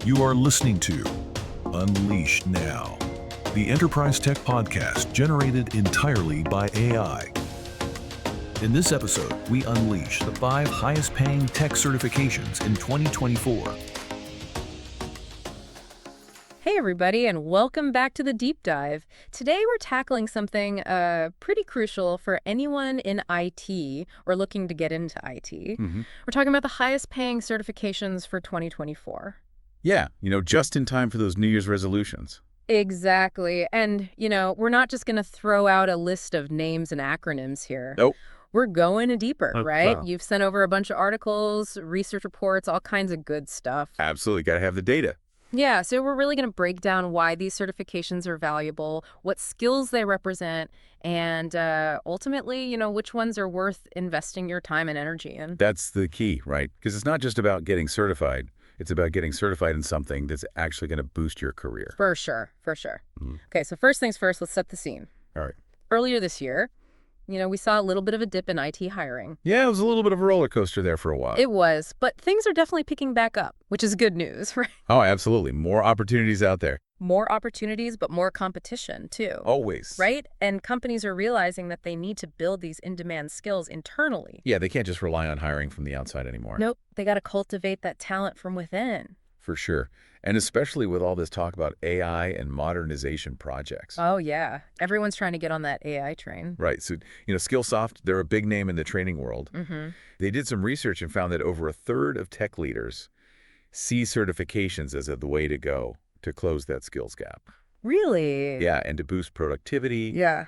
You are listening to Unleashed Now, the enterprise tech podcast generated entirely by AI. In this episode, we unleash the 5 highest paying tech certifications in 2024. Hey everybody, and welcome back to the Deep Dive. Today we're tackling something pretty crucial for anyone in IT or looking to get into IT. We're talking about the highest paying certifications for 2024. Yeah, just in time for those New Year's resolutions. Exactly. And, we're not just going to throw out a list of names and acronyms here. Nope. We're going deeper, right? Wow. You've sent over a bunch of articles, research reports, all kinds of good stuff. Absolutely. Got to have the data. Yeah, so we're really going to break down why these certifications are valuable, what skills they represent, and ultimately, which ones are worth investing your time and energy in. That's the key, right? Because it's not just about getting certified. It's about getting certified in something that's actually going to boost your career. For sure, for sure. Okay, so first things first, let's set the scene. All right. Earlier this year, we saw a little bit of a dip in IT hiring. Yeah, it was a little bit of a roller coaster there for a while. It was, but things are definitely picking back up, which is good news, right? Oh, absolutely. More opportunities out there. More opportunities, but more competition, too. Always. Right? And companies are realizing that they need to build these in-demand skills internally. Yeah, they can't just rely on hiring from the outside anymore. Nope. They got to cultivate that talent from within. For sure. And especially with all this talk about AI and modernization projects. Oh, yeah. Everyone's trying to get on that AI train. Right. So, Skillsoft, they're a big name in the training world. They did some research and found that over a third of tech leaders see certifications as the way to go to close that skills gap. Really? Yeah, and to boost productivity. Yeah.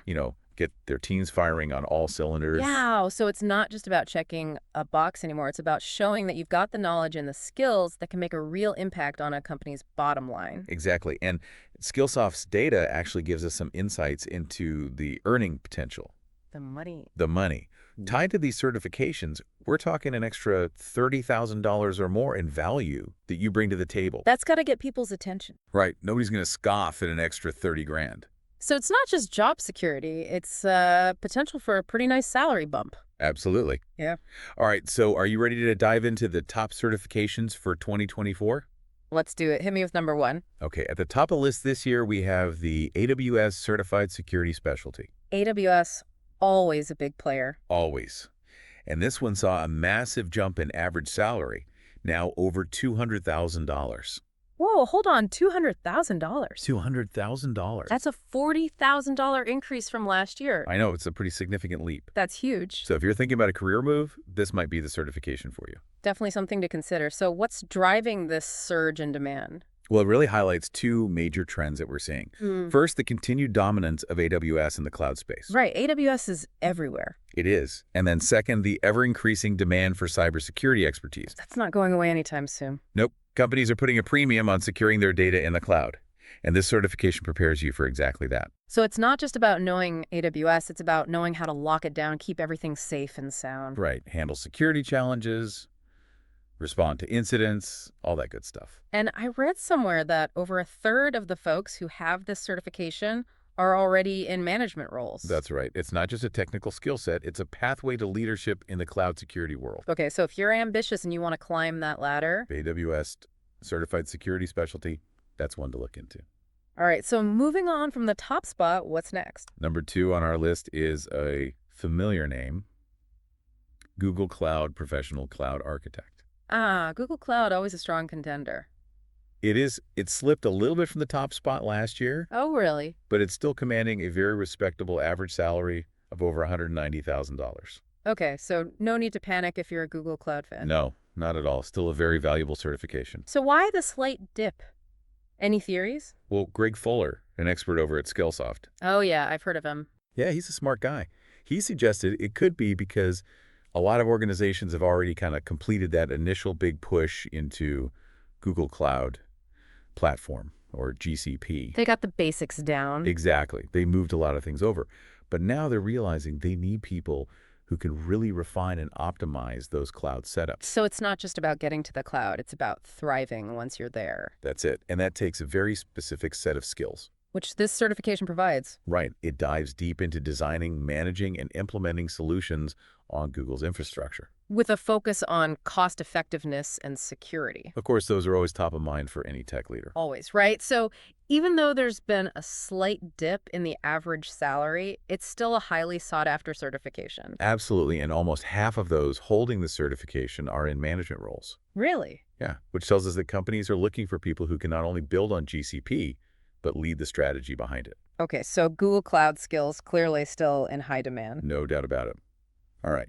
Get their teams firing on all cylinders. Yeah, so it's not just about checking a box anymore. It's about showing that you've got the knowledge and the skills that can make a real impact on a company's bottom line. Exactly. And Skillsoft's data actually gives us some insights into the earning potential. The money. The money. Tied to these certifications, we're talking an extra $30,000 or more in value that you bring to the table. That's got to get people's attention. Right. Nobody's going to scoff at an extra 30 grand. So it's not just job security. It's potential for a pretty nice salary bump. Absolutely. Yeah. All right. So are you ready to dive into the top certifications for 2024? Let's do it. Hit me with number 1. Okay. At the top of the list this year, we have the AWS Certified Security Specialty. AWS, always a big player. Always. And this one saw a massive jump in average salary, now over $200,000. Whoa, hold on, $200,000. $200,000. That's a $40,000 increase from last year. I know, it's a pretty significant leap. That's huge. So if you're thinking about a career move, this might be the certification for you. Definitely something to consider. So what's driving this surge in demand? Well, it really highlights 2 major trends that we're seeing. First, the continued dominance of AWS in the cloud space. Right, AWS is everywhere. It is. And then second, the ever-increasing demand for cybersecurity expertise. That's not going away anytime soon. Nope. Companies are putting a premium on securing their data in the cloud. And this certification prepares you for exactly that. So it's not just about knowing AWS, it's about knowing how to lock it down, keep everything safe and sound. Right. Handle security challenges, respond to incidents, all that good stuff. And I read somewhere that over a third of the folks who have this certification are already in management roles. That's right. It's not just a technical skill set. It's a pathway to leadership in the cloud security world. Okay, so if you're ambitious and you want to climb that ladder. AWS Certified Security Specialty, that's one to look into. All right, so moving on from the top spot, what's next? Number 2 on our list is a familiar name, Google Cloud Professional Cloud Architect. Google Cloud, always a strong contender. It is. It slipped a little bit from the top spot last year. Oh, really? But it's still commanding a very respectable average salary of over $190,000. Okay, so no need to panic if you're a Google Cloud fan. No, not at all. Still a very valuable certification. So why the slight dip? Any theories? Well, Greg Fuller, an expert over at Skillsoft. Oh, yeah, I've heard of him. Yeah, he's a smart guy. He suggested it could be because a lot of organizations have already kind of completed that initial big push into Google Cloud Platform, or GCP. They got the basics down. Exactly. They moved a lot of things over. But now they're realizing they need people who can really refine and optimize those cloud setups. So it's not just about getting to the cloud. It's about thriving once you're there. That's it. And that takes a very specific set of skills. Which this certification provides. Right. It dives deep into designing, managing, and implementing solutions on Google's infrastructure. with a focus on cost effectiveness and security. Of course, those are always top of mind for any tech leader. Always, right? So even though there's been a slight dip in the average salary, it's still a highly sought after certification. Absolutely, and almost half of those holding the certification are in management roles. Really? Yeah, which tells us that companies are looking for people who can not only build on GCP, but lead the strategy behind it. Okay, so Google Cloud skills clearly still in high demand. No doubt about it. All right.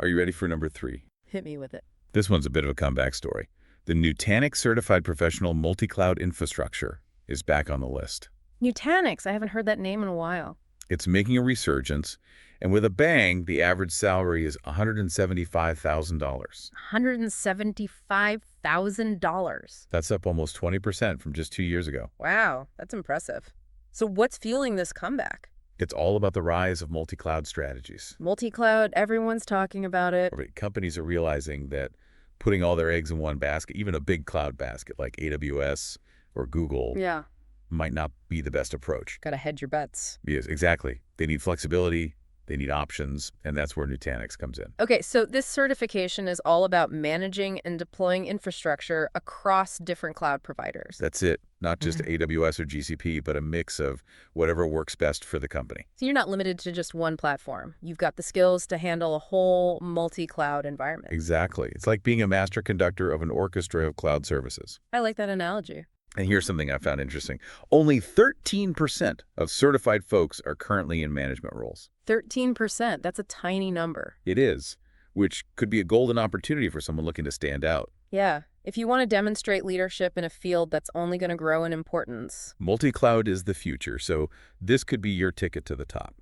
Are you ready for number 3? Hit me with it. This one's a bit of a comeback story. The Nutanix Certified Professional Multi-Cloud Infrastructure is back on the list. Nutanix, I haven't heard that name in a while. It's making a resurgence, and with a bang, the average salary is $175,000. $175,000. That's up almost 20% from just 2 years ago. Wow, that's impressive. So what's fueling this comeback? It's all about the rise of multi-cloud strategies. Multi-cloud, everyone's talking about it. Companies are realizing that putting all their eggs in one basket, even a big cloud basket like AWS or Google, Yeah. might not be the best approach. Gotta hedge your bets. Yes, exactly. They need flexibility, they need options, and that's where Nutanix comes in. Okay, so this certification is all about managing and deploying infrastructure across different cloud providers. That's it. Not just AWS or GCP, but a mix of whatever works best for the company. So you're not limited to just one platform. You've got the skills to handle a whole multi-cloud environment. Exactly. It's like being a master conductor of an orchestra of cloud services. I like that analogy. And here's something I found interesting. Only 13% of certified folks are currently in management roles. 13%, that's a tiny number. It is, which could be a golden opportunity for someone looking to stand out. Yeah, if you want to demonstrate leadership in a field that's only going to grow in importance. Multi-cloud is the future, so this could be your ticket to the top.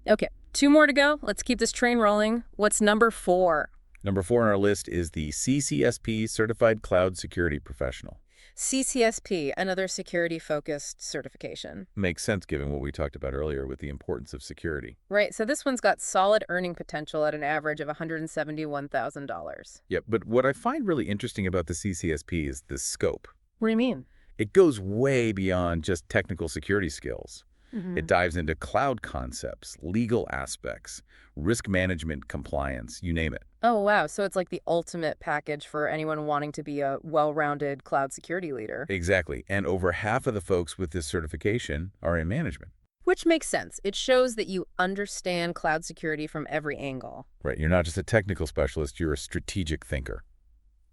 Okay, 2 more to go. Let's keep this train rolling. What's number 4? Number 4 on our list is the CCSP Certified Cloud Security Professional. CCSP, another security-focused certification. Makes sense given what we talked about earlier with the importance of security. Right, so this one's got solid earning potential at an average of $171,000. Yep, but what I find really interesting about the CCSP is the scope. What do you mean? It goes way beyond just technical security skills. It dives into cloud concepts, legal aspects, risk management, compliance, you name it. Oh, wow. So it's like the ultimate package for anyone wanting to be a well-rounded cloud security leader. Exactly. And over half of the folks with this certification are in management. Which makes sense. It shows that you understand cloud security from every angle. Right. You're not just a technical specialist, you're a strategic thinker.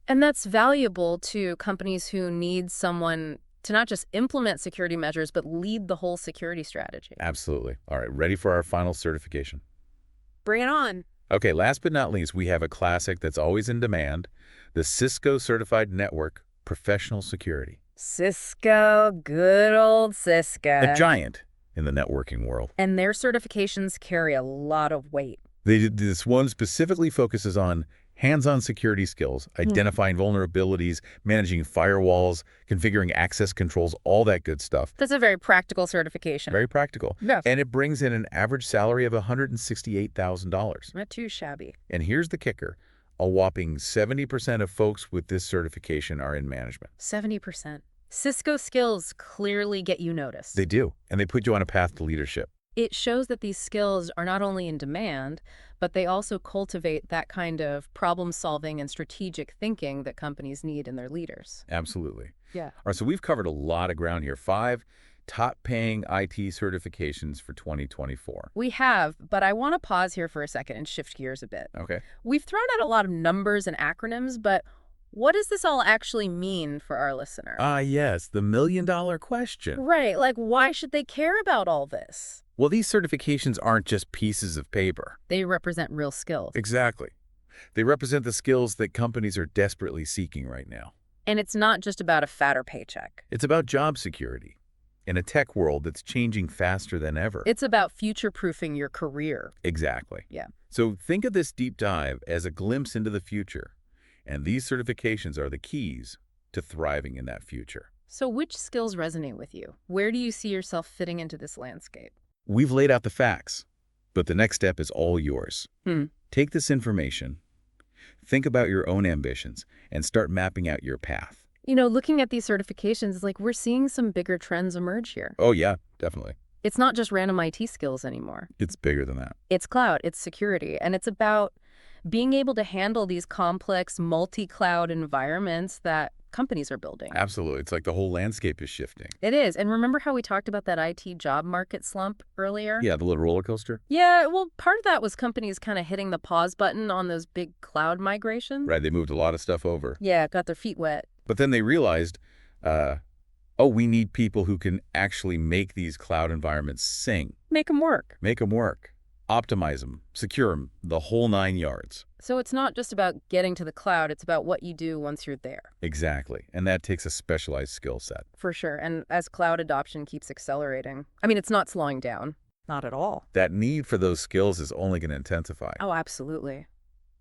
And that's valuable to companies who need someone to not just implement security measures, but lead the whole security strategy. Absolutely. All right, ready for our final certification. Bring it on. Okay, last but not least, we have a classic that's always in demand, the Cisco Certified Network Professional Security. Cisco, good old Cisco. A giant in the networking world. And their certifications carry a lot of weight. This one specifically focuses on hands-on security skills, identifying vulnerabilities, managing firewalls, configuring access controls, all that good stuff. That's a very practical certification. Very practical. Yeah. And it brings in an average salary of $168,000. Not too shabby. And here's the kicker. A whopping 70% of folks with this certification are in management. 70%. Cisco skills clearly get you noticed. They do. And they put you on a path to leadership. It shows that these skills are not only in demand, but they also cultivate that kind of problem-solving and strategic thinking that companies need in their leaders. Absolutely. Yeah. All right, so we've covered a lot of ground here. 5 top-paying IT certifications for 2024. We have, but I want to pause here for a second and shift gears a bit. Okay. We've thrown out a lot of numbers and acronyms, but what does this all actually mean for our listener? Yes, the million-dollar question. Right, like why should they care about all this? Well, these certifications aren't just pieces of paper. They represent real skills. Exactly. They represent the skills that companies are desperately seeking right now. And it's not just about a fatter paycheck. It's about job security in a tech world that's changing faster than ever. It's about future-proofing your career. Exactly. Yeah. So think of this deep dive as a glimpse into the future. And these certifications are the keys to thriving in that future. So which skills resonate with you? Where do you see yourself fitting into this landscape? We've laid out the facts, but the next step is all yours. Take this information, think about your own ambitions, and start mapping out your path. You know, looking at these certifications, like we're seeing some bigger trends emerge here. Oh, yeah, definitely. It's not just random IT skills anymore. It's bigger than that. It's cloud, it's security, and it's about being able to handle these complex multi-cloud environments that companies are building. Absolutely. It's like the whole landscape is shifting. It is. And remember how we talked about that IT job market slump earlier? Yeah, the little roller coaster. Yeah, well, part of that was companies kind of hitting the pause button on those big cloud migrations. Right, they moved a lot of stuff over. Yeah, got their feet wet. But then they realized, oh, we need people who can actually make these cloud environments sing. Make them work. Make them work. Optimize them. Secure them. The whole 9 yards. So it's not just about getting to the cloud, it's about what you do once you're there. Exactly. And that takes a specialized skill set. For sure. And as cloud adoption keeps accelerating, I mean, it's not slowing down. Not at all. That need for those skills is only going to intensify. Oh, absolutely.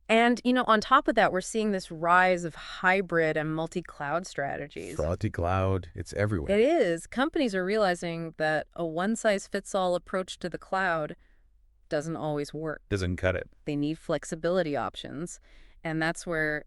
And, on top of that, we're seeing this rise of hybrid and multi-cloud strategies. Multi-cloud, it's everywhere. It is. Companies are realizing that a one-size-fits-all approach to the cloud doesn't always work. Doesn't cut it. They need flexibility options. And that's where,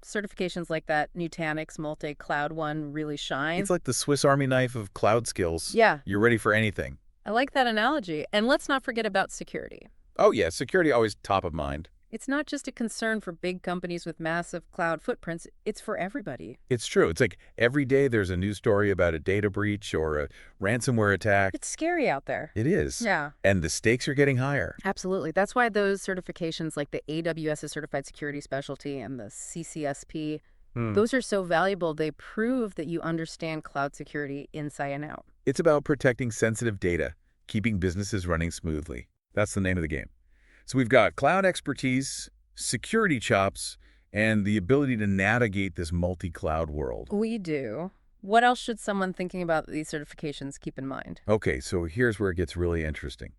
certifications like that Nutanix multi-cloud one really shine. It's like the Swiss Army knife of cloud skills. Yeah. You're ready for anything. I like that analogy. And let's not forget about security. Oh, yeah. Security always top of mind. It's not just a concern for big companies with massive cloud footprints. It's for everybody. It's true. It's like every day there's a news story about a data breach or a ransomware attack. It's scary out there. It is. Yeah. And the stakes are getting higher. Absolutely. That's why those certifications like the AWS Certified Security Specialty and the CCSP, those are so valuable. They prove that you understand cloud security inside and out. It's about protecting sensitive data, keeping businesses running smoothly. That's the name of the game. So we've got cloud expertise, security chops, and the ability to navigate this multi-cloud world. We do. What else should someone thinking about these certifications keep in mind? Okay, so here's where it gets really interesting.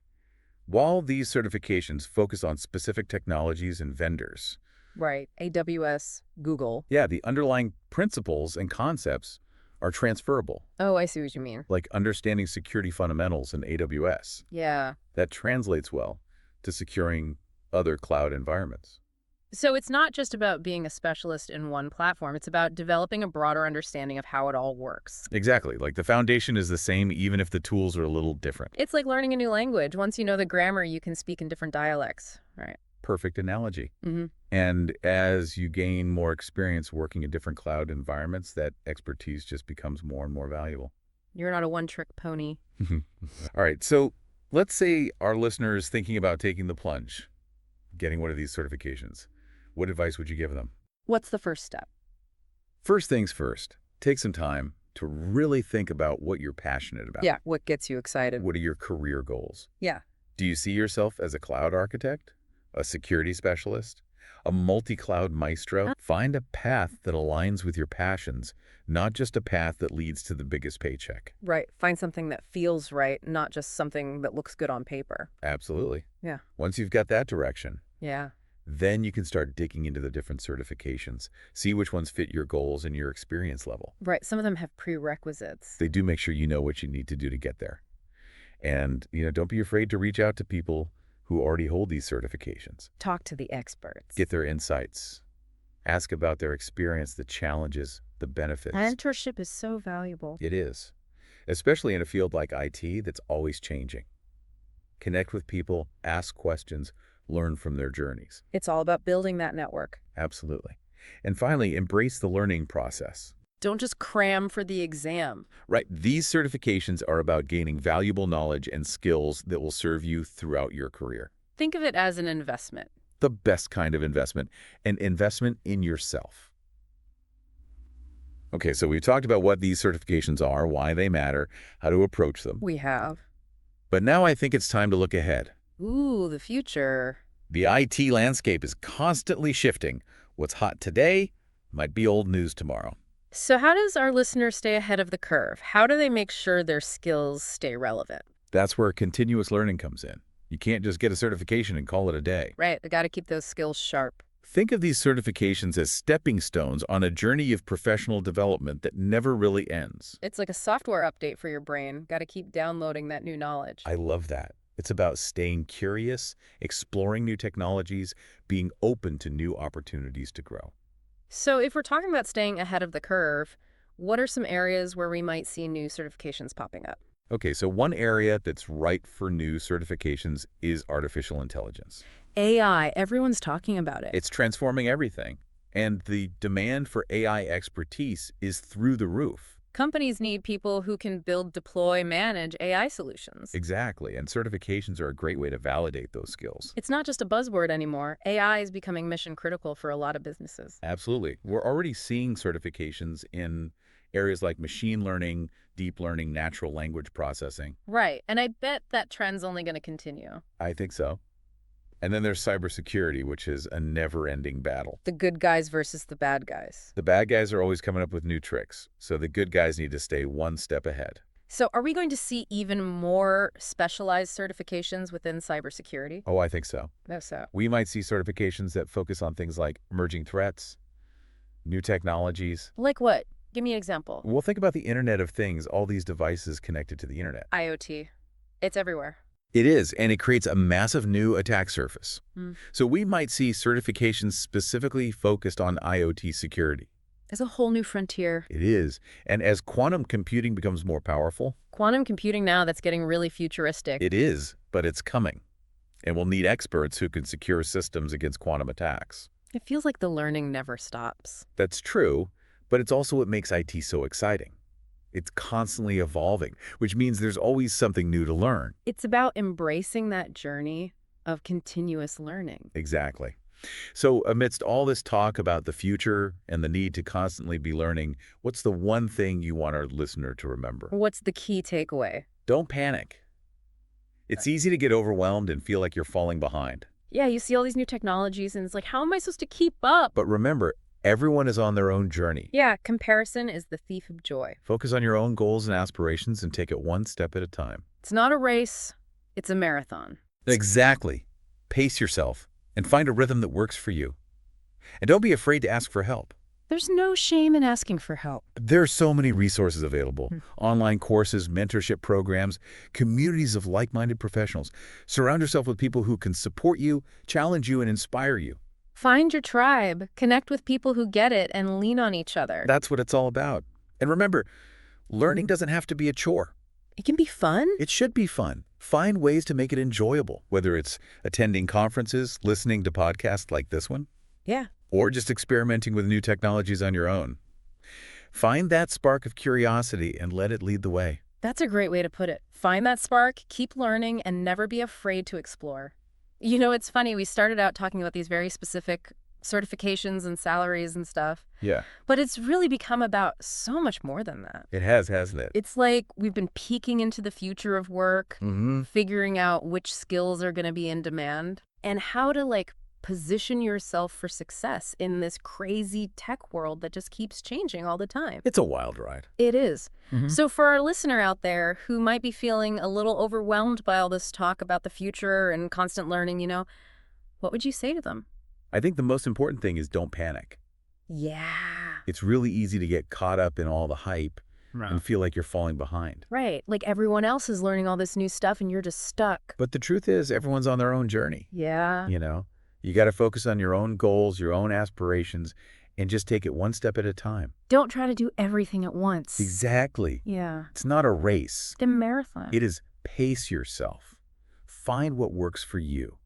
While these certifications focus on specific technologies and vendors, Right. AWS, Google. yeah, the underlying principles and concepts are transferable, Oh, I see what you mean. like understanding security fundamentals in AWS. Yeah. That translates well to securing other cloud environments. So it's not just about being a specialist in one platform. It's about developing a broader understanding of how it all works. Exactly. Like the foundation is the same even if the tools are a little different. It's like learning a new language. Once you know the grammar, you can speak in different dialects. Right. Perfect analogy. Mm-hmm. And as you gain more experience working in different cloud environments, that expertise just becomes more and more valuable. You're not a one-trick pony. All right. So let's say our listener is thinking about taking the plunge, getting one of these certifications. What advice would you give them? What's the first step? First things first, take some time to really think about what you're passionate about. Yeah, what gets you excited? What are your career goals? Yeah. Do you see yourself as a cloud architect, a security specialist, a multi-cloud maestro? Find a path that aligns with your passions, not just a path that leads to the biggest paycheck. Right. Find something that feels right, not just something that looks good on paper. Absolutely. Yeah. Once you've got that direction, Yeah. then you can start digging into the different certifications, see which ones fit your goals and your experience level. Right. Some of them have prerequisites. They do make sure you know what you need to do to get there. And, don't be afraid to reach out to people who already hold these certifications. Talk to the experts. Get their insights. Ask about their experience, the challenges, the benefits. Mentorship is so valuable. It is, especially in a field like IT that's always changing. Connect with people, ask questions, learn from their journeys. It's all about building that network. Absolutely. And finally, embrace the learning process. Don't just cram for the exam. Right. These certifications are about gaining valuable knowledge and skills that will serve you throughout your career. Think of it as an investment. The best kind of investment, an investment in yourself. Okay, so we've talked about what these certifications are, why they matter, how to approach them. We have. But now I think it's time to look ahead. Ooh, the future. The IT landscape is constantly shifting. What's hot today might be old news tomorrow. So how does our listener stay ahead of the curve? How do they make sure their skills stay relevant? That's where continuous learning comes in. You can't just get a certification and call it a day. Right, they got to keep those skills sharp. Think of these certifications as stepping stones on a journey of professional development that never really ends. It's like a software update for your brain. Got to keep downloading that new knowledge. I love that. It's about staying curious, exploring new technologies, being open to new opportunities to grow. So if we're talking about staying ahead of the curve, what are some areas where we might see new certifications popping up? Okay, so one area that's ripe for new certifications is artificial intelligence. AI, everyone's talking about it. It's transforming everything. And the demand for AI expertise is through the roof. Companies need people who can build, deploy, manage AI solutions. Exactly. And certifications are a great way to validate those skills. It's not just a buzzword anymore. AI is becoming mission critical for a lot of businesses. Absolutely. We're already seeing certifications in areas like machine learning, deep learning, natural language processing. Right. And I bet that trend's only going to continue. I think so. And then there's cybersecurity, which is a never-ending battle. The good guys versus the bad guys. The bad guys are always coming up with new tricks, so the good guys need to stay one step ahead. So are we going to see even more specialized certifications within cybersecurity? Oh, I think so. No, so. We might see certifications that focus on things like emerging threats, new technologies. Like what? Give me an example. Well, think about the Internet of Things, all these devices connected to the Internet. IoT. It's everywhere. It is, and it creates a massive new attack surface. Mm. So we might see certifications specifically focused on IoT security. It's a whole new frontier. It is. And as quantum computing becomes more powerful, Quantum computing now, that's getting really futuristic. it is, but it's coming. And we'll need experts who can secure systems against quantum attacks. It feels like the learning never stops. That's true, but it's also what makes IT so exciting. It's constantly evolving, which means there's always something new to learn. It's about embracing that journey of continuous learning. Exactly. So amidst all this talk about the future and the need to constantly be learning, what's the one thing you want our listener to remember? What's the key takeaway? Don't panic. It's easy to get overwhelmed and feel like you're falling behind. Yeah, you see all these new technologies and it's like, how am I supposed to keep up? But remember, everyone is on their own journey. Yeah, comparison is the thief of joy. Focus on your own goals and aspirations and take it one step at a time. It's not a race, it's a marathon. Exactly. Pace yourself and find a rhythm that works for you. And don't be afraid to ask for help. There's no shame in asking for help. There are so many resources available. Online courses, mentorship programs, communities of like-minded professionals. Surround yourself with people who can support you, challenge you, and inspire you. Find your tribe, connect with people who get it, and lean on each other. That's what it's all about. And remember, learning doesn't have to be a chore. It can be fun. It should be fun. Find ways to make it enjoyable, whether it's attending conferences, listening to podcasts like this one, Yeah. or just experimenting with new technologies on your own. Find that spark of curiosity and let it lead the way. That's a great way to put it. Find that spark, keep learning, and never be afraid to explore. You know, it's funny, we started out talking about these very specific certifications and salaries and stuff, Yeah, but it's really become about so much more than that. it has, hasn't it? It's like we've been peeking into the future of work, Mm-hmm. figuring out which skills are going to be in demand, and how to position yourself for success in this crazy tech world that just keeps changing all the time. It's a wild ride. It is. Mhm. So for our listener out there who might be feeling a little overwhelmed by all this talk about the future and constant learning, what would you say to them? I think the most important thing is don't panic. Yeah. It's really easy to get caught up in all the hype and feel like you're falling behind. Right. Like everyone else is learning all this new stuff and you're just stuck. But the truth is, everyone's on their own journey. Yeah. You got to focus on your own goals, your own aspirations, and just take it one step at a time. Don't try to do everything at once. Exactly. Yeah. It's not a race. The marathon. It is pace yourself. Find what works for you,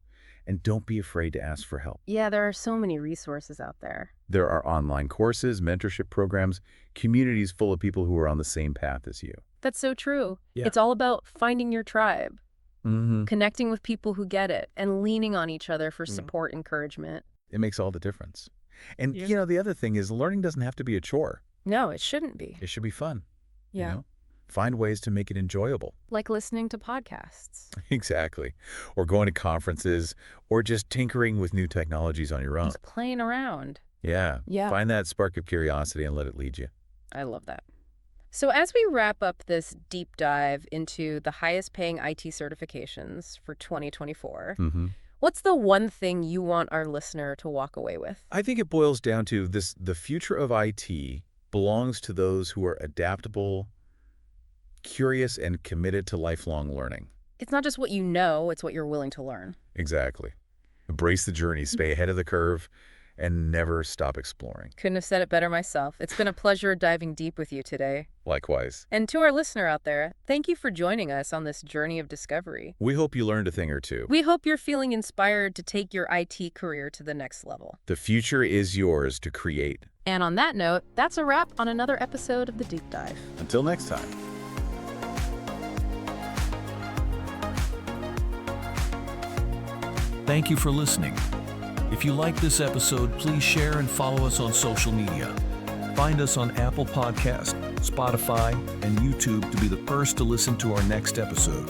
and don't be afraid to ask for help. Yeah, there are so many resources out there. There are online courses, mentorship programs, communities full of people who are on the same path as you. That's so true. Yeah. It's all about finding your tribe, Mm-hmm. connecting with people who get it, and leaning on each other for support, encouragement. It makes all the difference. And, Yeah. the other thing is learning doesn't have to be a chore. No, it shouldn't be. It should be fun. Yeah. Find ways to make it enjoyable. Like listening to podcasts. Exactly. Or going to conferences, or just tinkering with new technologies on your own. Just playing around. Yeah. Yeah. Find that spark of curiosity and let it lead you. I love that. So as we wrap up this deep dive into the highest paying IT certifications for 2024, Mm-hmm. what's the one thing you want our listener to walk away with? I think it boils down to this: the future of IT belongs to those who are adaptable, curious, and committed to lifelong learning. It's not just what you know, it's what you're willing to learn. Exactly. Embrace the journey, stay ahead of the curve, and never stop exploring. Couldn't have said it better myself. It's been a pleasure diving deep with you today. Likewise. And to our listener out there, thank you for joining us on this journey of discovery. We hope you learned a thing or two. We hope you're feeling inspired to take your IT career to the next level. The future is yours to create. And on that note, that's a wrap on another episode of The Deep Dive. Until next time. Thank you for listening. If you like this episode, please share and follow us on social media. Find us on Apple Podcast, Spotify, and YouTube to be the first to listen to our next episode.